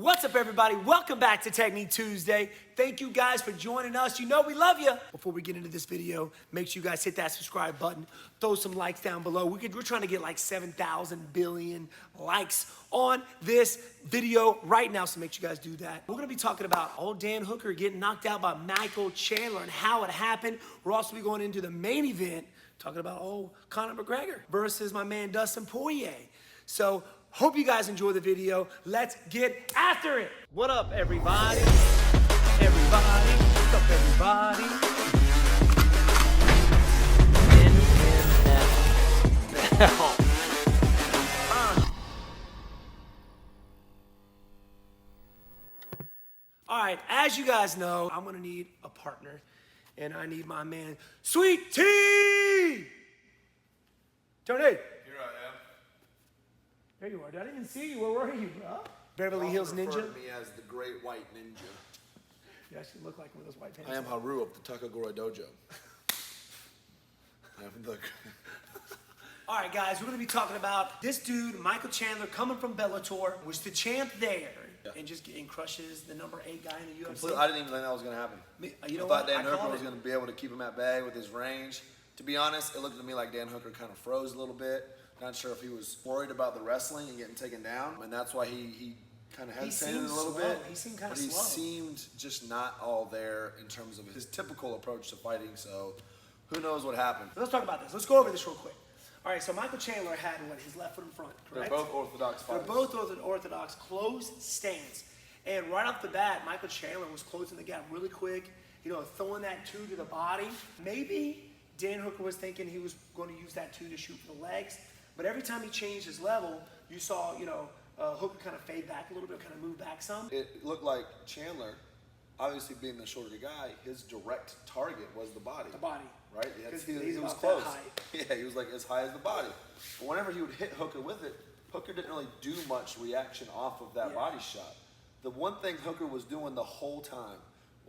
What's up, everybody? Welcome back to Technique Tuesday. Thank you guys for joining us. You know we love you. Before we get into this video, make sure you guys hit that subscribe button. Throw some likes down below. We're trying to get like 7,000 billion likes on this video right now, so make sure you guys do that. We're gonna be talking about old Dan Hooker getting knocked out by Michael Chandler and how it happened. We're also be going into the main event, talking about old Conor McGregor versus my man Dustin Poirier. So, hope you guys enjoy the video. Let's get after it. What up, everybody? Everybody, what's up, everybody? All right, as you guys know, I'm gonna need a partner, and I need my man, Sweet Tea! Tony. There you are. I didn't even see you. Where were you, bro? Beverly Hills Ninja. Refer to me as the Great White Ninja. You actually look like one of those white pants. I am Haru of the Takagura Dojo. All right, guys, we're going to be talking about this dude, Michael Chandler, coming from Bellator, was the champ there, and crushes the number 8 guy in the UFC. I didn't even think that was going to happen. You know I thought Dan Hooker was going to be able to keep him at bay with his range. To be honest, it looked to me like Dan Hooker kind of froze a little bit. Not sure if he was worried about the wrestling and getting taken down, and that's why he kind of hesitated a little bit. He seemed kind of slow. He seemed just not all there in terms of his typical approach to fighting, so who knows what happened. So let's talk about this. Let's go over this real quick. All right, so Michael Chandler had, his left foot in front, correct? They're both orthodox fighters. They're both orthodox, closed stance. And right off the bat, Michael Chandler was closing the gap really quick, throwing that 2 to the body. Maybe Dan Hooker was thinking he was going to use that 2 to shoot for the legs. But every time he changed his level, you saw, Hooker kind of fade back a little bit, kind of move back some. It looked like Chandler, obviously being the shorter guy, his direct target was the body. The body. Right? He was close. Yeah, he was like as high as the body. But whenever he would hit Hooker with it, Hooker didn't really do much reaction off of that body shot. The one thing Hooker was doing the whole time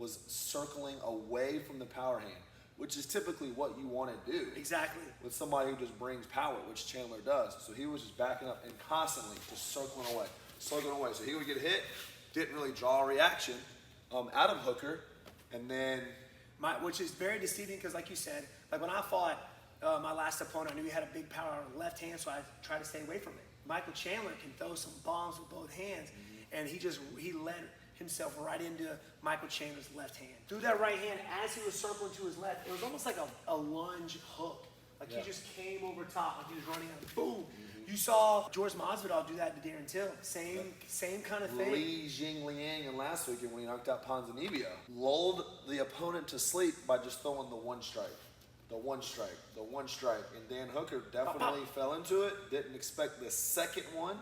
was circling away from the power hand, which is typically what you want to do. Exactly. With somebody who just brings power, which Chandler does. So he was just backing up and constantly just circling away. So he would get hit, didn't really draw a reaction out of Hooker, and then... which is very deceiving because, like you said, like when I fought my last opponent, I knew he had a big power on the left hand, so I tried to stay away from it. Michael Chandler can throw some bombs with both hands, and he led himself right into Michael Chandler's left hand. Threw that right hand as he was circling to his left. It was almost like a lunge hook. Like he just came over top, like he was running out. Boom. You saw George Masvidal do that to Darren Till. Same kind of thing. Li Jingliang in last weekend when he knocked out Ponzinibbio lulled the opponent to sleep by just throwing the one strike. The one strike. And Dan Hooker definitely fell into it. Didn't expect the second one,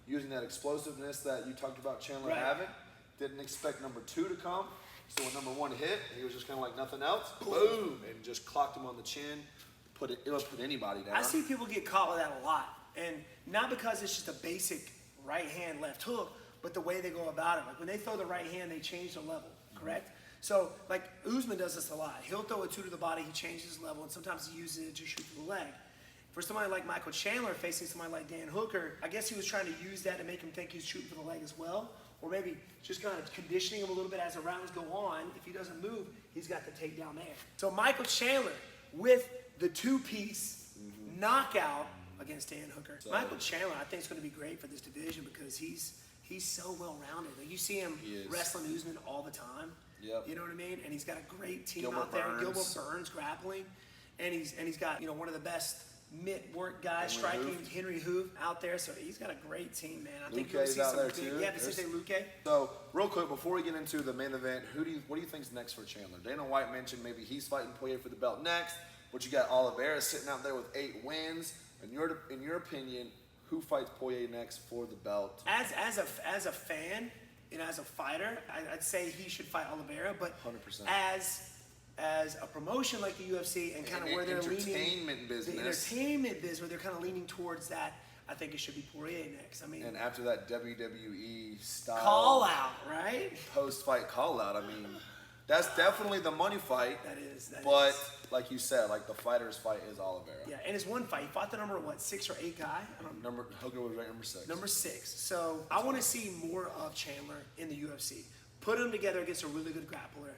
using that explosiveness that you talked about Chandler having. Didn't expect number 2 to come. So when number 1 hit, he was just kind of like nothing else. Boom! And just clocked him on the chin. It would put anybody down. I see people get caught with that a lot. And not because it's just a basic right hand, left hook, but the way they go about it. Like when they throw the right hand, they change the level, correct? So like Usman does this a lot. He'll throw a 2 to the body, he changes his level, and sometimes he uses it to shoot for the leg. For somebody like Michael Chandler facing somebody like Dan Hooker, I guess he was trying to use that to make him think he's shooting for the leg as well. Or maybe just kind of conditioning him a little bit as the rounds go on. If he doesn't move, he's got the takedown there. So Michael Chandler with the 2-piece knockout against Dan Hooker. So Michael Chandler, I think, is going to be great for this division because he's so well-rounded. Like you see him wrestling Usman all the time. Yep. You know what I mean? And he's got a great team out there. Gilbert Burns grappling, and he's got one of the best mitt-work guys striking, Henry Hoof out there. So he's got a great team, man. I think you'll see some big. Yeah, did you say Luque? So real quick before we get into the main event, what do you think's next for Chandler? Dana White mentioned maybe he's fighting Poirier for the belt next. But you got Oliveira sitting out there with 8 wins. In your opinion, who fights Poirier next for the belt? As a fan and as a fighter, I'd say he should fight Oliveira. But 100%. As a promotion like the UFC and kind of where they're leaning, the entertainment business where they're kind of leaning towards that, I think it should be Poirier next. I mean, and after that WWE style call out, right? Post-fight call out, I mean, That's definitely the money fight. That is. But like you said, like the fighter's fight is Oliveira. Yeah, and it's one fight. He fought the number, what, 6 or 8 guy? I don't know. Hooker was ranked number 6. Number 6. So I want to see more of Chandler in the UFC. Put him together against a really good grappler.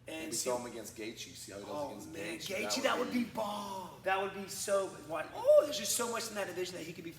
And Maybe see, throw him against Gaethje. See how he does against Gaethje. Gaethje, that would be bomb. That would be so. What? Oh, there's just so much in that division that he could be.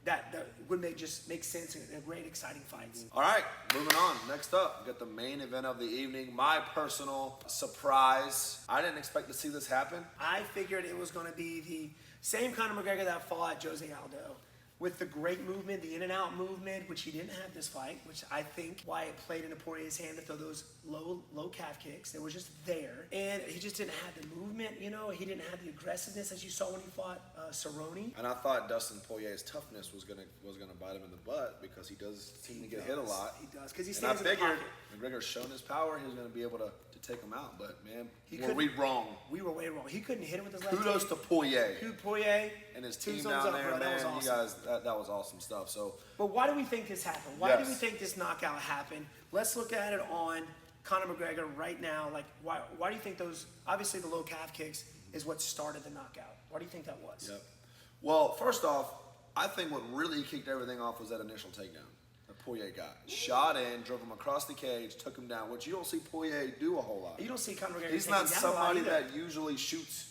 That would make sense in a great, exciting fights. All right, moving on. Next up, we got the main event of the evening. My personal surprise. I didn't expect to see this happen. I figured it was going to be the same Conor McGregor that fought Jose Aldo. With the great movement, the in and out movement, which he didn't have this fight, which I think why it played into Poirier's hand to throw those low calf kicks. They were just there. And he just didn't have the movement, you know. He didn't have the aggressiveness as you saw when he fought Cerrone. And I thought Dustin Poirier's toughness was gonna bite him in the butt because he does seem to get hit a lot. He does, because he And stands I in the figured pocket. McGregor's shown his power. He was gonna be able to take him out. But man, He were we wrong? We were way wrong. He couldn't hit him with his left Kudos hand. to Poirier Poirier and his two team thumbs down up, there, bro. That man. was awesome. You guys, that was awesome stuff. So, But why do we think this happened? Why do Yes. we think this knockout happened? Let's look at it on Conor McGregor right now. Like, why do you think those, obviously the low calf kicks is what started the knockout. Why do you think that was? yep. Well, first off, I think what really kicked everything off was that initial takedown that Poirier got. Shot in, drove him across the cage, took him down, which you don't see Poirier do a whole lot. You don't see Conor McGregor He's taking not down a lot somebody either. that usually shoots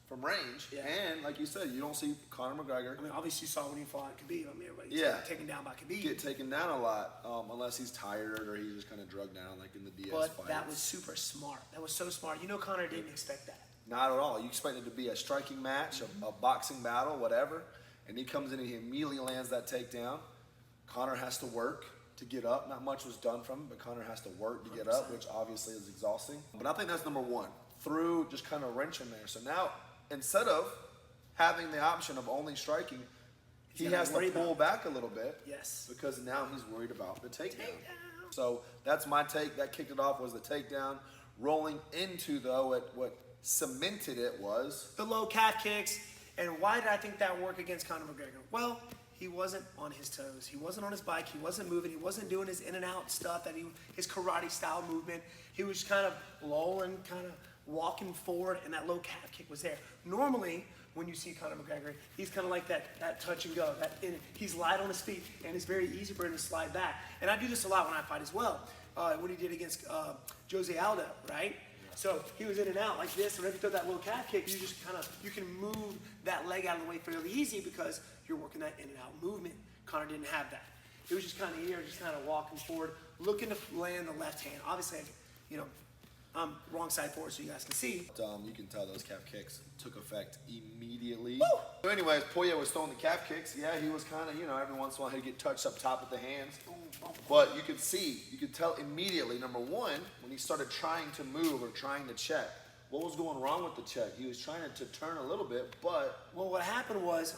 from range. Yeah. And like you said, you don't see Conor McGregor I mean, obviously you saw when he fought Khabib. I mean, everybody's Yeah. taken down by Khabib. get taken down a lot unless he's tired or he's just kind of drugged down like in the Diaz But fight. that was super smart. That was so smart. You know, Conor didn't expect that. Not at all. You expect it to be a striking match, a boxing battle, whatever. And he comes in and he immediately lands that takedown. Conor has to work to get up. Not much was done from him, but Conor has to work to get up, 100%. which obviously is exhausting. But I think that's number one. Through just kind of wrenching there. So now, instead of having the option of only striking, he gotta has to worry pull about- back a little bit. Yes. Because now he's worried about the takedown. Takedown. So that's my take. That kicked it off was the takedown. Rolling into, though, what cemented it was The low calf kicks. And why did I think that worked against Conor McGregor? Well, he wasn't on his toes. He wasn't on his bike. He wasn't moving. He wasn't doing his in and out stuff his karate style movement. He was kind of lolling, kind of walking forward, and that low calf kick was there. Normally, when you see Conor McGregor, he's kind of like that touch and go. He's light on his feet, and it's very easy for him to slide back. And I do this a lot when I fight as well. What he did against Jose Aldo, right? So he was in and out like this, and whenever you throw that low calf kick, you can move that leg out of the way fairly easy because you're working that in and out movement. Conor didn't have that. He was just kind of here, just kind of walking forward, looking to land the left hand. Obviously, you know, I'm wrong side forward so you guys can see. you can tell those calf kicks took effect immediately. Woo! So anyways, Poirier was throwing the calf kicks. Yeah, he was kind of, every once in a while he'd get touched up top with the hands. But you could tell immediately, number one, when he started trying to move or trying to check, what was going wrong with the check? He was trying to turn a little bit, but Well, what happened was,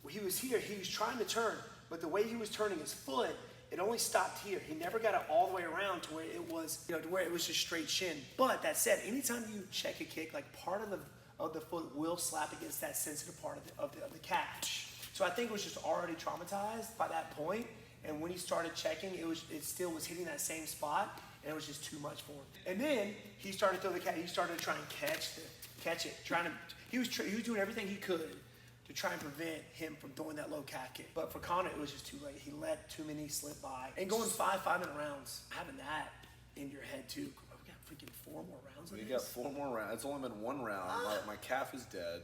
when he was here, he was trying to turn, but the way he was turning his foot, it only stopped here. He never got it all the way around to where it was, to where it was just straight shin. But that said, anytime you check a kick, like part of the foot will slap against that sensitive part of the calf. So I think it was just already traumatized by that point. And when he started checking, it still was hitting that same spot, and it was just too much for him. And then he started to throw the calf. He started to try and catch it. He was doing everything he could to try and prevent him from throwing that low calf kick. But for Conor, it was just too late. He let too many slip by. And going 5-minute rounds, having that in your head too. We got freaking 4 more rounds of we this. got 4 more rounds. It's only been 1 round. My calf is dead.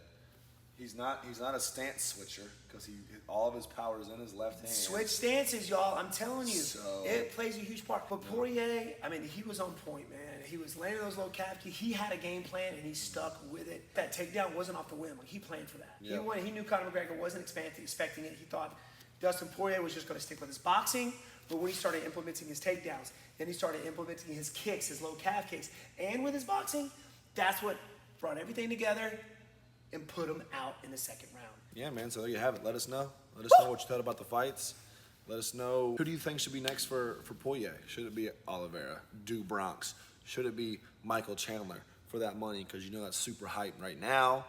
He's not a stance switcher because all of his power is in his left hand. Switch stances, y'all. I'm telling you, So- it plays a huge part. But Poirier, I mean, he was on point, man. He was landing those low calf kicks. He had a game plan, and he stuck with it. That takedown wasn't off the whim. Like, he planned for that. Yep. He knew Conor McGregor wasn't expecting it. He thought Dustin Poirier was just going to stick with his boxing. But when he started implementing his takedowns, then he started implementing his kicks, his low calf kicks, and with his boxing, that's what brought everything together and put him out in the second round. Yeah, man. So there you have it. Let us know. Let us know what you thought about the fights. Let us know who do you think should be next for Poirier. Should it be Oliveira, Do Bronx? Should it be Michael Chandler for that money? Because you know that's super hype right now.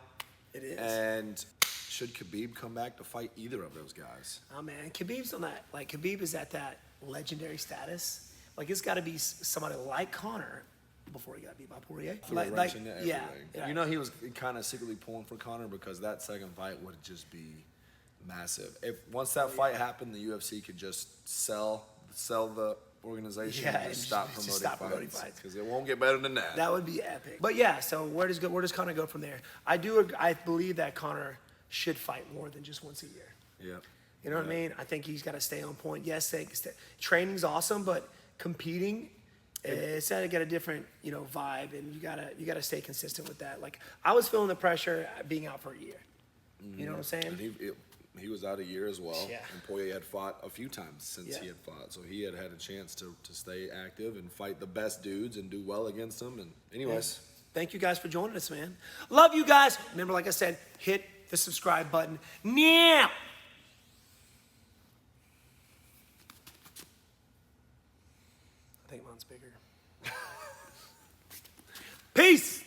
It is. And should Khabib come back to fight either of those guys? Oh man, Khabib's on that. Khabib is at that legendary status. It's got to be somebody like Conor before he got beat by Poirier. Threw a wrench into everything. Yeah. You know, he was kind of secretly pulling for Conor because that second fight would just be massive. If once that fight happened, the UFC could just sell the organization and just stop promoting fights because it won't get better than that. That would be epic. But yeah, so where does Conor go from there? I believe that Conor should fight more than just once a year. Yeah. You know what I mean? I think he's got to stay on point. Yes, training's awesome, but competing, it's got to get a different, vibe, and you gotta stay consistent with that. Like I was feeling the pressure being out for a year. You know what I'm saying? And he was out a year as well. Yeah. And Poirier had fought a few times since he had fought, so he had a chance to stay active and fight the best dudes and do well against them. And anyways, thank you guys for joining us, man. Love you guys. Remember, like I said, hit the subscribe button now. I think mine's bigger. Peace.